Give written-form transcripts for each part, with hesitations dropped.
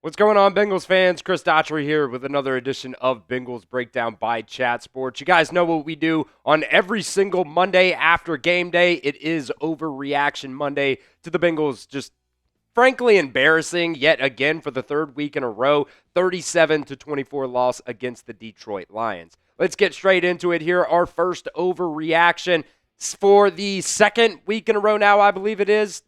What's going on, Bengals fans? Chris Daughtry here with another edition of Bengals Breakdown by Chat Sports. You guys know what we do on every single Monday after game day. It is Overreaction Monday to the Bengals. Just frankly embarrassing yet again for the third week in a row, 37-24 loss against the Detroit Lions. Let's get straight into it here. Our first overreaction for the second week in a row now, I believe it is,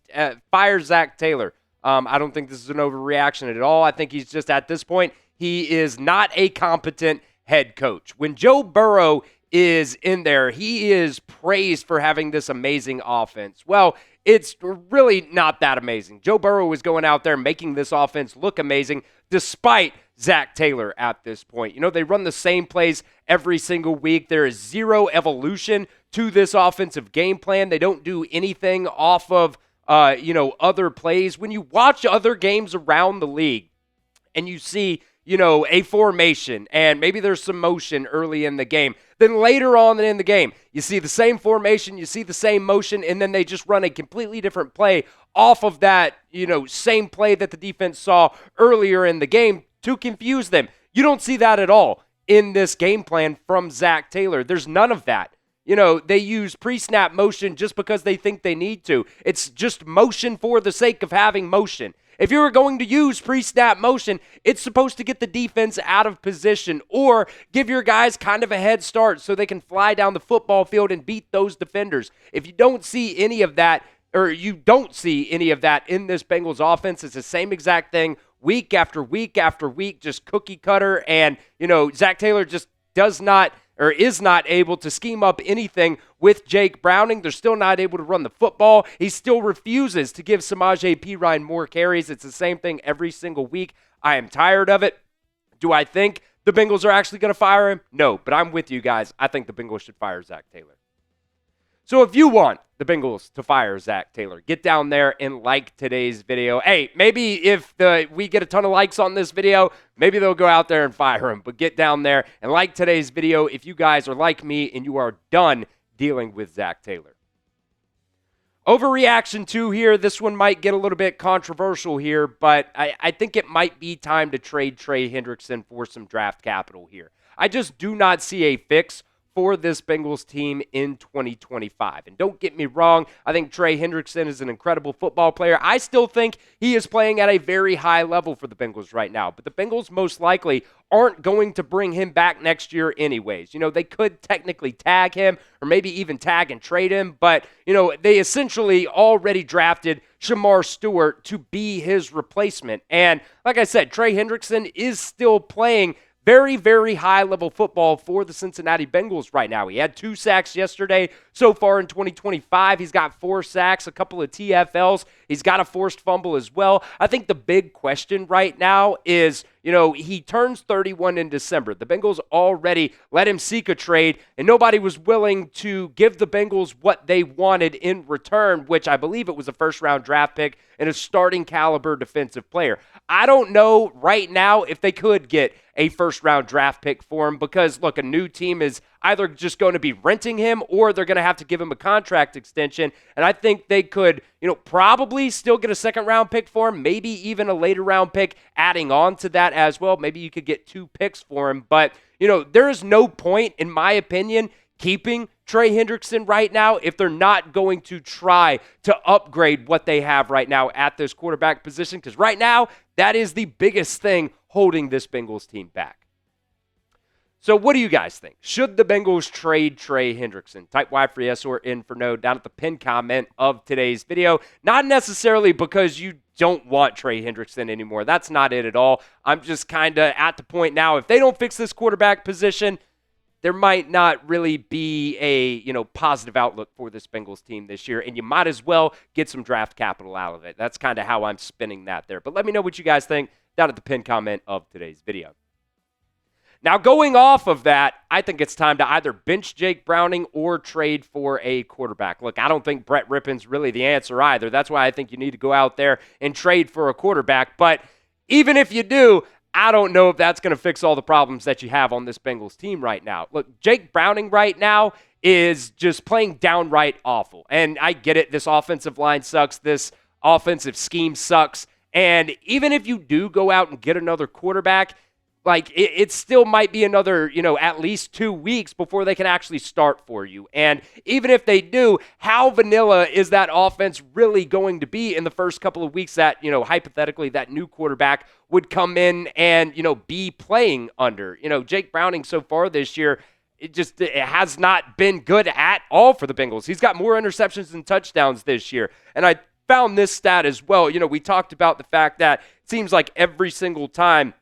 fire Zac Taylor. I don't think this is an overreaction at all. I think he's just, at this point, he is not a competent head coach. When Joe Burrow is in there, he is praised for having this amazing offense. Well, it's really not that amazing. Joe Burrow is going out there making this offense look amazing despite Zac Taylor at this point. You know, they run the same plays every single week. There is zero evolution to this offensive game plan. They don't do anything off of other plays. When you watch other games around the league and you see, a formation and maybe there's some motion early in the game, then later on in the game, you see the same formation, you see the same motion, and then they just run a completely different play off of that, same play that the defense saw earlier in the game to confuse them. You don't see that at all in this game plan from Zac Taylor. There's none of that. They use pre-snap motion just because they think they need to. It's just motion for the sake of having motion. If you were going to use pre-snap motion, it's supposed to get the defense out of position or give your guys kind of a head start so they can fly down the football field and beat those defenders. If you don't see any of that, or you don't see any of that in this Bengals offense, it's the same exact thing week after week after week, just cookie cutter. And, Zac Taylor just is not able to scheme up anything with Jake Browning. They're still not able to run the football. He still refuses to give Samaje Perine more carries. It's the same thing every single week. I am tired of it. Do I think the Bengals are actually going to fire him? No, but I'm with you guys. I think the Bengals should fire Zac Taylor. So if you want the Bengals to fire Zac Taylor, get down there and like today's video. Hey, maybe if we get a ton of likes on this video, maybe they'll go out there and fire him. But get down there and like today's video if you guys are like me and you are done dealing with Zac Taylor. Overreaction 2 here. This one might get a little bit controversial here, but I think it might be time to trade Trey Hendrickson for some draft capital here. I just do not see a fix for this Bengals team in 2025. And don't get me wrong, I think Trey Hendrickson is an incredible football player. I still think he is playing at a very high level for the Bengals right now. But the Bengals most likely aren't going to bring him back next year anyways. They could technically tag him or maybe even tag and trade him. But, they essentially already drafted Shamar Stewart to be his replacement. And like I said, Trey Hendrickson is still playing very, very high-level football for the Cincinnati Bengals right now. He had 2 sacks yesterday. So far in 2025, he's got 4 sacks, a couple of TFLs. He's got a forced fumble as well. I think the big question right now is, he turns 31 in December. The Bengals already let him seek a trade, and nobody was willing to give the Bengals what they wanted in return, which I believe it was a first-round draft pick and a starting caliber defensive player. I don't know right now if they could get a first-round draft pick for him because, look, a new team is either just going to be renting him or they're going to have to give him a contract extension. And I think they could, probably still get a second-round pick for him, maybe even a later-round pick adding on to that as well. Maybe you could get 2 picks for him. But, there is no point, in my opinion, keeping Trey Hendrickson right now if they're not going to try to upgrade what they have right now at this quarterback position, because right now, that is the biggest thing holding this Bengals team back. So what do you guys think? Should the Bengals trade Trey Hendrickson? Type Y for yes or N for no down at the pinned comment of today's video. Not necessarily because you don't want Trey Hendrickson anymore. That's not it at all. I'm just kind of at the point now, if they don't fix this quarterback position, there might not really be a, positive outlook for this Bengals team this year, and you might as well get some draft capital out of it. That's kind of how I'm spinning that there. But let me know what you guys think down at the pinned comment of today's video. Now, going off of that, I think it's time to either bench Jake Browning or trade for a quarterback. Look, I don't think Brett Rippon's really the answer either. That's why I think you need to go out there and trade for a quarterback. But even if you do, I don't know if that's going to fix all the problems that you have on this Bengals team right now. Look, Jake Browning right now is just playing downright awful. And I get it. This offensive line sucks. This offensive scheme sucks. And even if you do go out and get another quarterback, like it still might be another, at least 2 weeks before they can actually start for you. And even if they do, how vanilla is that offense really going to be in the first couple of weeks that, hypothetically that new quarterback would come in and, be playing under? Jake Browning so far this year, it has not been good at all for the Bengals. He's got more interceptions than touchdowns this year. And I found this stat as well. We talked about the fact that it seems like every single time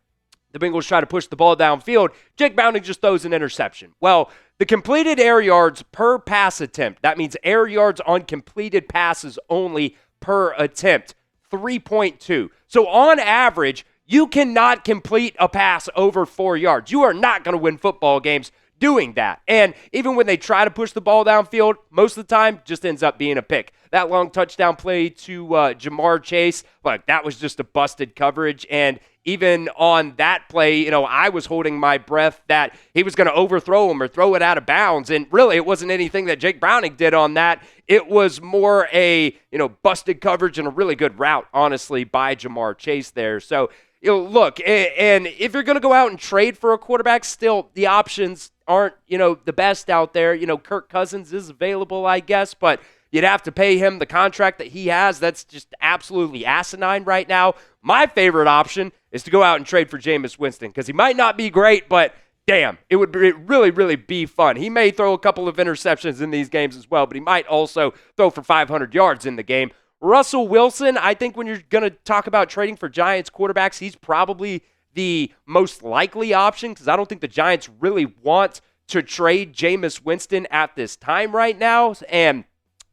the Bengals try to push the ball downfield, Jake Browning just throws an interception. Well, the completed air yards per pass attempt, that means air yards on completed passes only per attempt, 3.2. So on average, you cannot complete a pass over 4 yards. You are not going to win football games doing that. And even when they try to push the ball downfield, most of the time just ends up being a pick. That long touchdown play to Jamar Chase, that was just a busted coverage. And even on that play, I was holding my breath that he was going to overthrow him or throw it out of bounds. And really, it wasn't anything that Jake Browning did on that. It was more a, busted coverage and a really good route, honestly, by Jamar Chase there. So, look, and if you're going to go out and trade for a quarterback, still the options aren't, the best out there. Kirk Cousins is available, I guess, but you'd have to pay him the contract that he has. That's just absolutely asinine right now. My favorite option is to go out and trade for Jameis Winston because he might not be great, but damn, it would really, really be fun. He may throw a couple of interceptions in these games as well, but he might also throw for 500 yards in the game. Russell Wilson, I think when you're going to talk about trading for Giants quarterbacks, he's probably the most likely option because I don't think the Giants really want to trade Jameis Winston at this time right now. And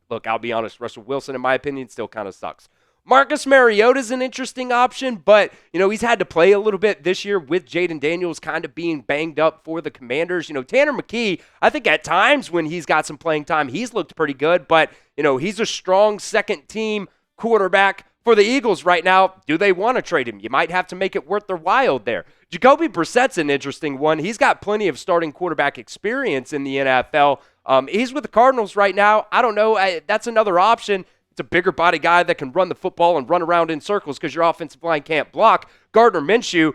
look, I'll be honest, Russell Wilson, in my opinion, still kind of sucks. Marcus Mariota is an interesting option, but, he's had to play a little bit this year with Jaden Daniels kind of being banged up for the Commanders. Tanner McKee, I think at times when he's got some playing time, he's looked pretty good, but, he's a strong second-team quarterback for the Eagles right now. Do they want to trade him? You might have to make it worth their while there. Jacoby Brissett's an interesting one. He's got plenty of starting quarterback experience in the NFL. He's with the Cardinals right now. I don't know. That's another option. It's a bigger body guy that can run the football and run around in circles because your offensive line can't block. Gardner Minshew,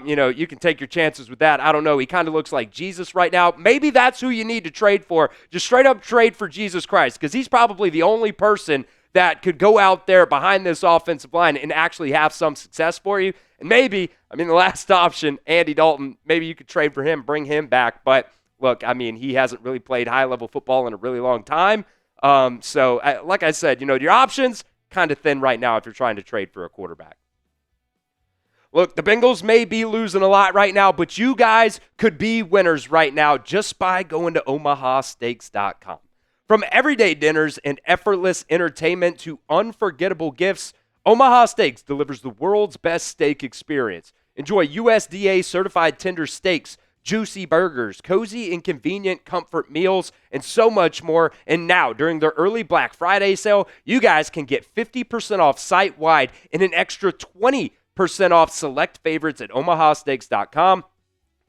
you can take your chances with that. I don't know. He kind of looks like Jesus right now. Maybe that's who you need to trade for. Just straight up trade for Jesus Christ because he's probably the only person that could go out there behind this offensive line and actually have some success for you. And maybe, the last option, Andy Dalton, maybe you could trade for him, bring him back. But look, he hasn't really played high-level football in a really long time. So, like I said, your options kind of thin right now if you're trying to trade for a quarterback. Look, the Bengals may be losing a lot right now, but you guys could be winners right now just by going to omahasteaks.com. From everyday dinners and effortless entertainment to unforgettable gifts, Omaha Steaks delivers the world's best steak experience. Enjoy USDA-certified tender steaks, juicy burgers, cozy and convenient comfort meals, and so much more. And now, during their early Black Friday sale, you guys can get 50% off site-wide and an extra 20% off select favorites at omahasteaks.com.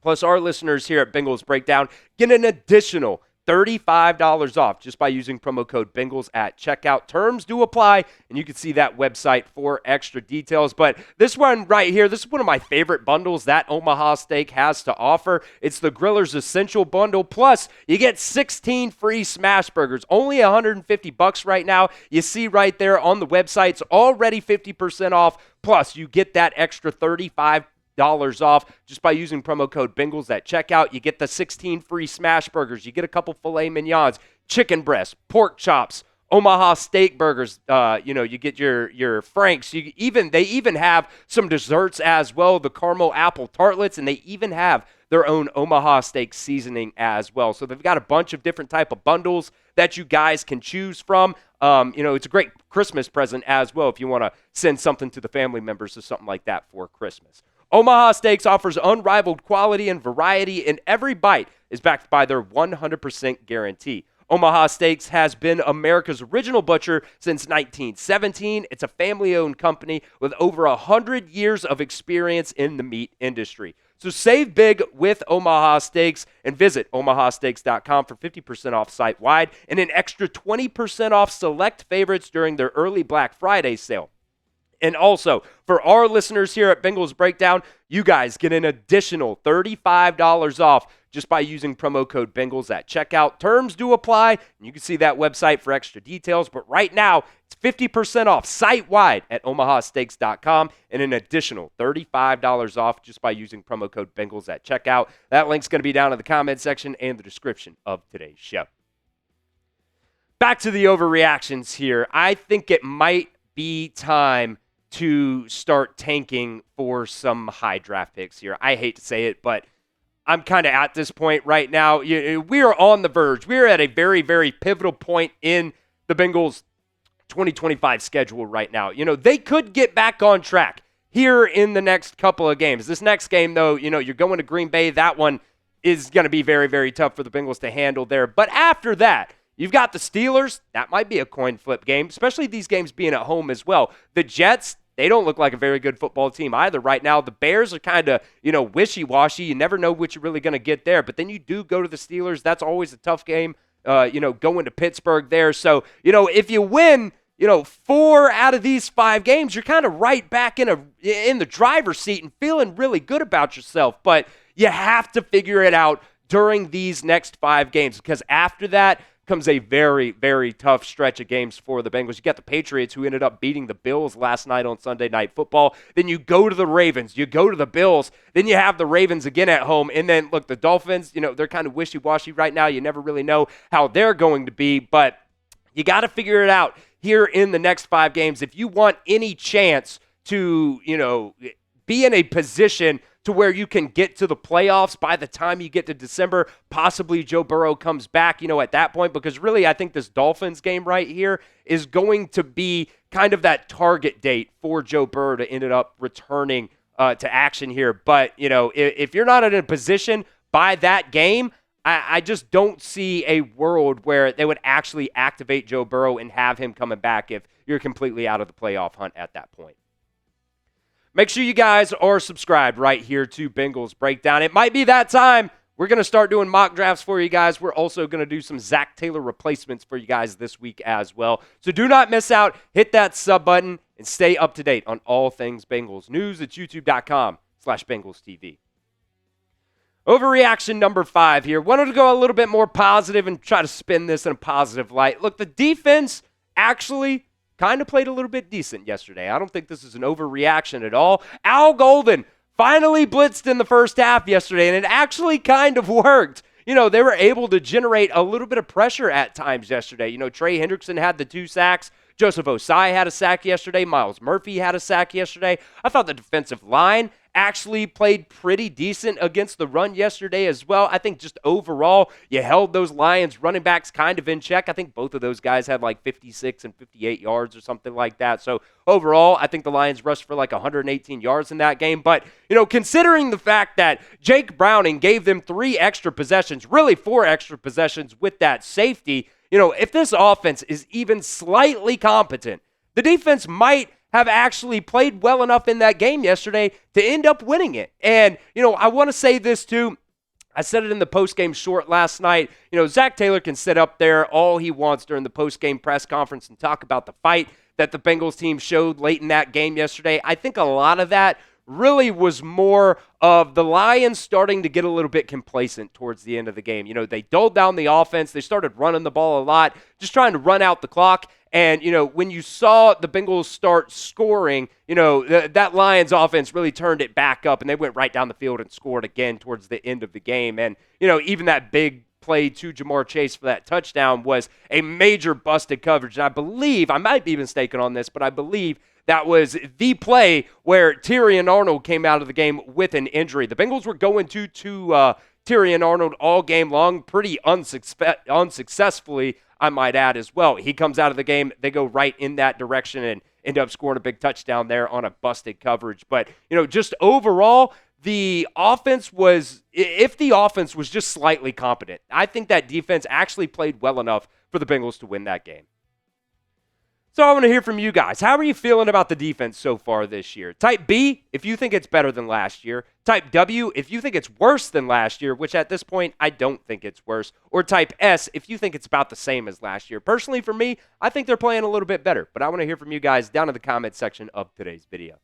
Plus, our listeners here at Bengals Breakdown get an additional $35 off just by using promo code Bengals at checkout. Terms do apply, and you can see that website for extra details. But this one right here, this is one of my favorite bundles that Omaha Steak has to offer. It's the Griller's Essential Bundle. Plus, you get 16 free smash burgers, only $150 right now. You see right there on the website, it's already 50% off. Plus, you get that extra $35 off just by using promo code Bengals at checkout. You get the 16 free smash burgers. You get a couple filet mignons, chicken breasts, pork chops, Omaha steak burgers. You get your Franks. They even have some desserts as well, the caramel apple tartlets, and they even have their own Omaha steak seasoning as well. So they've got a bunch of different type of bundles that you guys can choose from. It's a great Christmas present as well if you want to send something to the family members or something like that for Christmas. Omaha Steaks offers unrivaled quality and variety, and every bite is backed by their 100% guarantee. Omaha Steaks has been America's original butcher since 1917. It's a family-owned company with over 100 years of experience in the meat industry. So save big with Omaha Steaks and visit omahasteaks.com for 50% off site-wide and an extra 20% off select favorites during their early Black Friday sale. And also, for our listeners here at Bengals Breakdown, you guys get an additional $35 off just by using promo code Bengals at checkout. Terms do apply, and you can see that website for extra details. But right now, it's 50% off site-wide at omahasteaks.com and an additional $35 off just by using promo code Bengals at checkout. That link's going to be down in the comment section and the description of today's show. Back to the overreactions here. I think it might be time to start tanking for some high draft picks here. I hate to say it, but I'm kind of at this point right now. We are on the verge. We are at a very, very pivotal point in the Bengals 2025 schedule right now. They could get back on track here in the next couple of games. This next game, though, you're going to Green Bay. That one is going to be very, very tough for the Bengals to handle there. But after that, you've got the Steelers. That might be a coin flip game, especially these games being at home as well. The Jets, they don't look like a very good football team either right now. The Bears are kind of, wishy-washy. You never know what you're really going to get there. But then you do go to the Steelers. That's always a tough game, going to Pittsburgh there. So, if you win, 4 out of these 5 games, you're kind of right back in the driver's seat and feeling really good about yourself. But you have to figure it out during these next 5 games, because after that comes a very, very tough stretch of games for the Bengals. You got the Patriots, who ended up beating the Bills last night on Sunday Night Football. Then you go to the Ravens. You go to the Bills. Then you have the Ravens again at home. And then, look, the Dolphins, they're kind of wishy-washy right now. You never really know how they're going to be. But you got to figure it out here in the next 5 games if you want any chance to, be in a position to where you can get to the playoffs by the time you get to December. Possibly Joe Burrow comes back, at that point, because really I think this Dolphins game right here is going to be kind of that target date for Joe Burrow to end up returning to action here. But, if you're not in a position by that game, I just don't see a world where they would actually activate Joe Burrow and have him coming back if you're completely out of the playoff hunt at that point. Make sure you guys are subscribed right here to Bengals Breakdown. It might be that time. We're going to start doing mock drafts for you guys. We're also going to do some Zac Taylor replacements for you guys this week as well. So do not miss out. Hit that sub button and stay up to date on all things Bengals. News at youtube.com/BengalsTV. Overreaction number 5 here. Wanted to go a little bit more positive and try to spin this in a positive light. Look, the defense actually kind of played a little bit decent yesterday. I don't think this is an overreaction at all. Al Golden finally blitzed in the first half yesterday, and it actually kind of worked. They were able to generate a little bit of pressure at times yesterday. Trey Hendrickson had the 2 sacks. Joseph Osai had a sack yesterday. Myles Murphy had a sack yesterday. I thought the defensive line actually played pretty decent against the run yesterday as well. I think just overall, you held those Lions running backs kind of in check. I think both of those guys had like 56 and 58 yards or something like that. So overall, I think the Lions rushed for like 118 yards in that game. But, considering the fact that Jake Browning gave them 3 extra possessions, really 4 extra possessions with that safety, if this offense is even slightly competent, the defense might have actually played well enough in that game yesterday to end up winning it. And, I want to say this too. I said it in the postgame short last night. Zac Taylor can sit up there all he wants during the postgame press conference and talk about the fight that the Bengals team showed late in that game yesterday. I think a lot of that really was more of the Lions starting to get a little bit complacent towards the end of the game. They dulled down the offense. They started running the ball a lot, just trying to run out the clock. And, when you saw the Bengals start scoring, that Lions offense really turned it back up, and they went right down the field and scored again towards the end of the game. And, even that big play to Jamar Chase for that touchdown was a major busted coverage. And I believe, I might be mistaken on this, but I believe that was the play where Tyrion Arnold came out of the game with an injury. The Bengals were going to Tyrion Arnold all game long, pretty unsuccessfully, I might add as well. He comes out of the game, they go right in that direction and end up scoring a big touchdown there on a busted coverage. But, just overall, the offense was just slightly competent, I think that defense actually played well enough for the Bengals to win that game. So I want to hear from you guys. How are you feeling about the defense so far this year? Type B, if you think it's better than last year. Type W, if you think it's worse than last year, which at this point, I don't think it's worse. Or type S, if you think it's about the same as last year. Personally, for me, I think they're playing a little bit better. But I want to hear from you guys down in the comment section of today's video.